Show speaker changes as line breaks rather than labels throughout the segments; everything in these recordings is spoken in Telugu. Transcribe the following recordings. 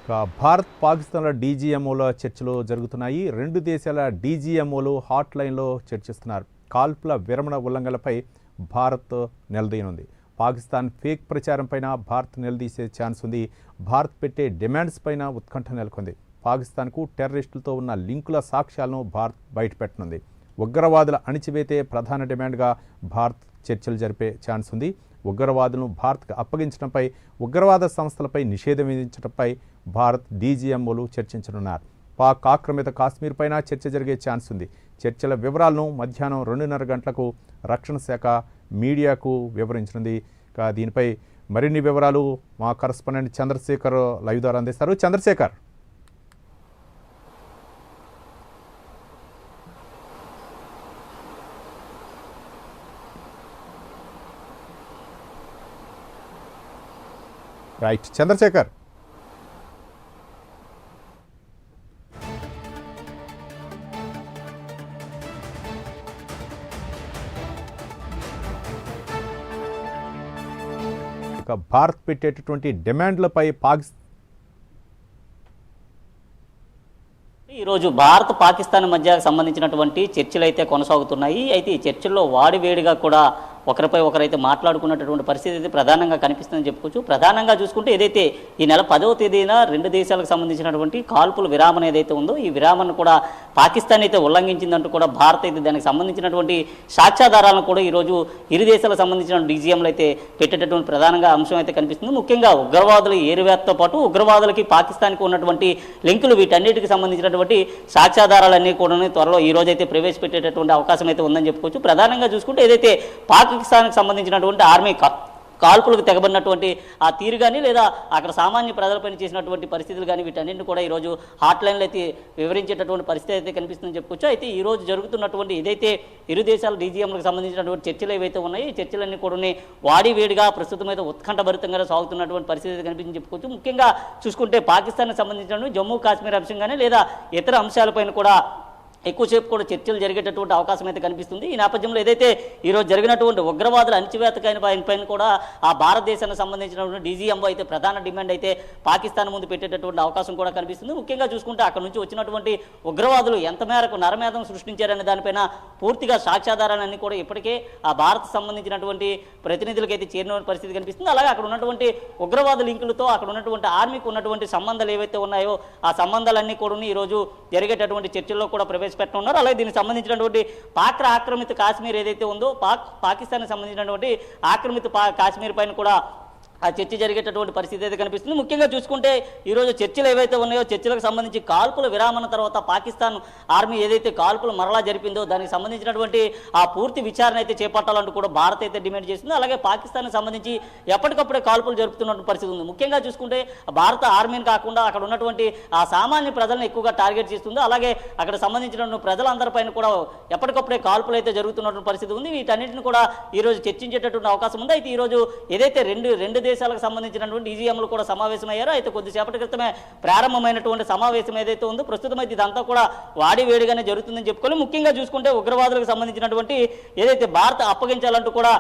భారత్ పాకిస్తాన్ల డీజీఎంఓల చర్చలు జరుగుతున్నాయి. రెండు దేశాల డీజీఎంఓలు హాట్ లైన్లో చర్చిస్తున్నారు. కాల్పుల విరమణ ఉల్లంఘనలపై భారత్ నిలదీయనుంది. పాకిస్తాన్ ఫేక్ ప్రచారంపైన భారత్ నిలదీసే ఛాన్స్ ఉంది. భారత్ పెట్టే డిమాండ్స్ పైన ఉత్కంఠ నెలకొంది. పాకిస్తాన్కు టెర్రరిస్టులతో ఉన్న లింకుల సాక్ష్యాలను భారత్ బయటపెట్టనుంది. ఉగ్రవాదుల అణిచివేతే ప్రధాన డిమాండ్గా భారత్ చర్చలు జరిపే ఛాన్స్ ఉంది. ఉగ్రవాదులను భారత్కు అప్పగించడంపై, ఉగ్రవాద సంస్థలపై నిషేధం విధించడంపై భారత్ డీజీఎంఓలు చర్చించనున్నారు. పాక్ ఆక్రమిత కాశ్మీర్ పైన చర్చ జరిగే ఛాన్స్ ఉంది. చర్చల వివరాలను మధ్యాహ్నం 2:30 గంటలకు రక్షణ శాఖ మీడియాకు వివరించనుంది. దీనిపై మరిన్ని వివరాలు మా కరస్పాండెంట్ చంద్రశేఖర్ లైవ్ ద్వారా అందిస్తారు. చంద్రశేఖర్, రైట్ చంద్రశేఖర్. భారత్ పెట్టేటటువంటి డిమాండ్లపై
ఈరోజు భారత్ పాకిస్తాన్ మధ్య సంబంధించినటువంటి చర్చలు అయితే కొనసాగుతున్నాయి. అయితే ఈ చర్చల్లో వాడివేడిగా కూడా ఒకరిపై ఒకరైతే మాట్లాడుకున్నటువంటి పరిస్థితి అయితే ప్రధానంగా కనిపిస్తుందని చెప్పుకోవచ్చు. ప్రధానంగా చూసుకుంటే ఏదైతే ఈ నెల 10వ తేదీన రెండు దేశాలకు సంబంధించినటువంటి కాల్పుల విరామం ఏదైతే ఉందో ఈ విరామాన్ని కూడా పాకిస్తాన్ అయితే ఉల్లంఘించిందంటూ కూడా భారత్ అయితే దానికి సంబంధించినటువంటి సాక్ష్యాధారాలను కూడా ఈరోజు ఇరు దేశాలకు సంబంధించిన డీజీఎంలు అయితే పెట్టేటటువంటి ప్రధానంగా అంశం అయితే కనిపిస్తుంది. ముఖ్యంగా ఉగ్రవాదుల ఏరువేతతో పాటు ఉగ్రవాదులకి పాకిస్తాన్కి ఉన్నటువంటి లింకులు వీటన్నిటికి సంబంధించినటువంటి సాక్ష్యాధారాలన్నీ కూడా త్వరలో ఈ రోజు అయితే ప్రవేశపెట్టేటటువంటి అవకాశం అయితే ఉందని చెప్పుకోవచ్చు. ప్రధానంగా చూసుకుంటే ఏదైతే పాకిస్తాన్కి సంబంధించినటువంటి ఆర్మీ కాల్పులకు తెగబడినటువంటి ఆ తీరు కానీ లేదా అక్కడ సామాన్య ప్రజలపైన చేసినటువంటి పరిస్థితులు కానీ వీటన్నింటిని కూడా ఈరోజు హాట్ లైన్లో అయితే వివరించేటటువంటి పరిస్థితి అయితే కనిపిస్తుందని చెప్పుకోవచ్చు. అయితే ఈరోజు జరుగుతున్నటువంటి ఏదైతే ఇరు దేశాల డీజీఎంలకు సంబంధించినటువంటి చర్చలు ఏవైతే ఉన్నాయో ఈ చర్చలన్నీ కూడా వాడివేడిగా ప్రస్తుతం అయితే ఉత్కంఠభరితంగా సాగుతున్నటువంటి పరిస్థితి అయితే కనిపించింది చెప్పుకోవచ్చు. ముఖ్యంగా చూసుకుంటే పాకిస్తాన్కి సంబంధించినటువంటి జమ్మూ కాశ్మీర్ అంశం కానీ లేదా ఇతర అంశాలపైన కూడా ఎక్కువసేపు కూడా చర్చలు జరిగేటటువంటి అవకాశం అయితే కనిపిస్తుంది. ఈ నేపథ్యంలో ఏదైతే ఈరోజు జరిగినటువంటి ఉగ్రవాదుల అణచివేతకైన పైన కూడా ఆ భారతదేశానికి సంబంధించినటువంటి డీజీఎంఓ అయితే ప్రధాన డిమాండ్ అయితే పాకిస్తాన్ ముందు పెట్టేటటువంటి అవకాశం కూడా కనిపిస్తుంది. ముఖ్యంగా చూసుకుంటే అక్కడ నుంచి వచ్చినటువంటి ఉగ్రవాదులు ఎంత మేరకు నరమేధం సృష్టించారనే దానిపైన పూర్తిగా సాక్ష్యాధారాలన్నీ కూడా ఇప్పటికే ఆ భారత్ సంబంధించినటువంటి ప్రతినిధులకు అయితే చేరిన పరిస్థితి కనిపిస్తుంది. అలాగే అక్కడ ఉన్నటువంటి ఉగ్రవాద లింకులతో అక్కడ ఉన్నటువంటి ఆర్మీకి ఉన్నటువంటి సంబంధాలు ఏవైతే ఉన్నాయో ఆ సంబంధాలన్నీ కూడా ఈరోజు జరిగేటటువంటి చర్చల్లో కూడా పెట్టనున్నారు. అలాగే దీనికి సంబంధించినటువంటి పాక్ ఆక్రమిత కాశ్మీర్ ఏదైతే ఉందో పాకిస్తాన్కి సంబంధించినటువంటి ఆక్రమిత కాశ్మీర్ పైన కూడా ఆ చర్చ జరిగేటటువంటి పరిస్థితి అయితే కనిపిస్తుంది. ముఖ్యంగా చూసుకుంటే ఈరోజు చర్చలు ఏవైతే ఉన్నాయో చర్చలకు సంబంధించి కాల్పుల విరామణ తర్వాత పాకిస్తాన్ ఆర్మీ ఏదైతే కాల్పులు మరలా జరిపిందో దానికి సంబంధించినటువంటి ఆ పూర్తి విచారణ అయితే చేపట్టాలంటూ కూడా భారత్ అయితే డిమాండ్ చేస్తుంది. అలాగే పాకిస్తాన్కి సంబంధించి ఎప్పటికప్పుడే కాల్పులు జరుపుతున్నటువంటి పరిస్థితి ఉంది. ముఖ్యంగా చూసుకుంటే భారత ఆర్మీని కాకుండా అక్కడ ఉన్నటువంటి ఆ సామాన్య ప్రజలను ఎక్కువగా టార్గెట్ చేస్తుంది. అలాగే అక్కడ సంబంధించినటువంటి ప్రజలందరిపైన కూడా ఎప్పటికప్పుడే కాల్పులు అయితే జరుగుతున్నటువంటి పరిస్థితి ఉంది. వీటన్నిటిని కూడా ఈరోజు చర్చించేటటువంటి అవకాశం ఉంది. అయితే ఈరోజు ఏదైతే రెండు దేశాలకు సంబంధించినటువంటి డీజీఎంలు కూడా సమావేశమయ్యారు. అయితే కొద్దిసేపటి క్రితమే ప్రారంభమైనటువంటి సమావేశం ఏదైతే ఉందో ప్రస్తుతం అయితే ఇదంతా కూడా వాడివేడిగానే జరుగుతుందని చెప్పుకోవాలి. ముఖ్యంగా చూసుకుంటే ఉగ్రవాదులకు సంబంధించినటువంటి ఏదైతే భారత్ అప్పగించాలంటూ కూడా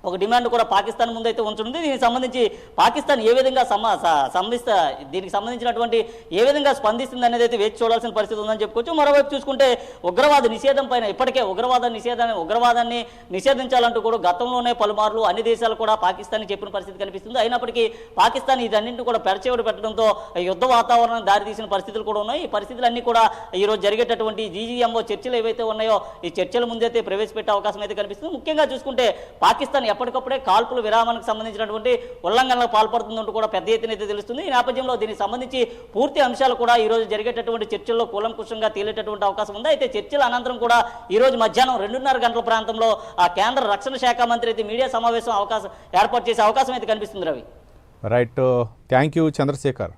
ఒక డిమాండ్ కూడా పాకిస్తాన్ ముందైతే ఉంచుంది. దీనికి సంబంధించి పాకిస్తాన్ ఏ విధంగా దీనికి సంబంధించినటువంటి ఏ విధంగా స్పందిస్తుంది అనేది అయితే వేచి చూడాల్సిన పరిస్థితి ఉందని చెప్పుకోవచ్చు. మరోవైపు చూసుకుంటే ఉగ్రవాద నిషేధం పైన ఇప్పటికే ఉగ్రవాదాన్ని నిషేధించాలంటూ కూడా గతంలోనే పలుమార్లు అన్ని దేశాలు కూడా పాకిస్తాన్ చెప్పిన పరిస్థితి కనిపిస్తుంది. అయినప్పటికీ పాకిస్తాన్ ఇదన్నింటినీ కూడా పెరచేవుడు పెట్టడంతో యుద్ధ వాతావరణం దారితీసిన పరిస్థితులు కూడా ఉన్నాయి. ఈ పరిస్థితులన్నీ కూడా ఈరోజు జరిగేటటువంటి డీజీఎంఓ చర్చలు ఏవైతే ఉన్నాయో ఈ చర్చల ముందైతే ప్రవేశపెట్టే అవకాశం అయితే కనిపిస్తుంది. ముఖ్యంగా చూసుకుంటే పాకిస్తాన్ ఎప్పటికప్పుడే కాల్పుల విరామానికి సంబంధించినటువంటి ఉల్లంఘనలకు పాల్పడుతుందంటూ కూడా పెద్ద ఎత్తున అయితే తెలుస్తుంది. ఈ నేపథ్యంలో దీనికి సంబంధించి పూర్తి అంశాలు కూడా ఈ రోజు జరిగేటటువంటి చర్చల్లో కూలంకుషంగా తేలేటటువంటి అవకాశం ఉంది. అయితే చర్చల అనంతరం కూడా ఈ రోజు మధ్యాహ్నం 2:30 గంటల ప్రాంతంలో ఆ కేంద్ర రక్షణ శాఖ మంత్రి అయితే మీడియా సమావేశం ఏర్పాటు చేసే అవకాశం అయితే కనిపిస్తుంది. Ravi,
right, thank you Chandrasekhar.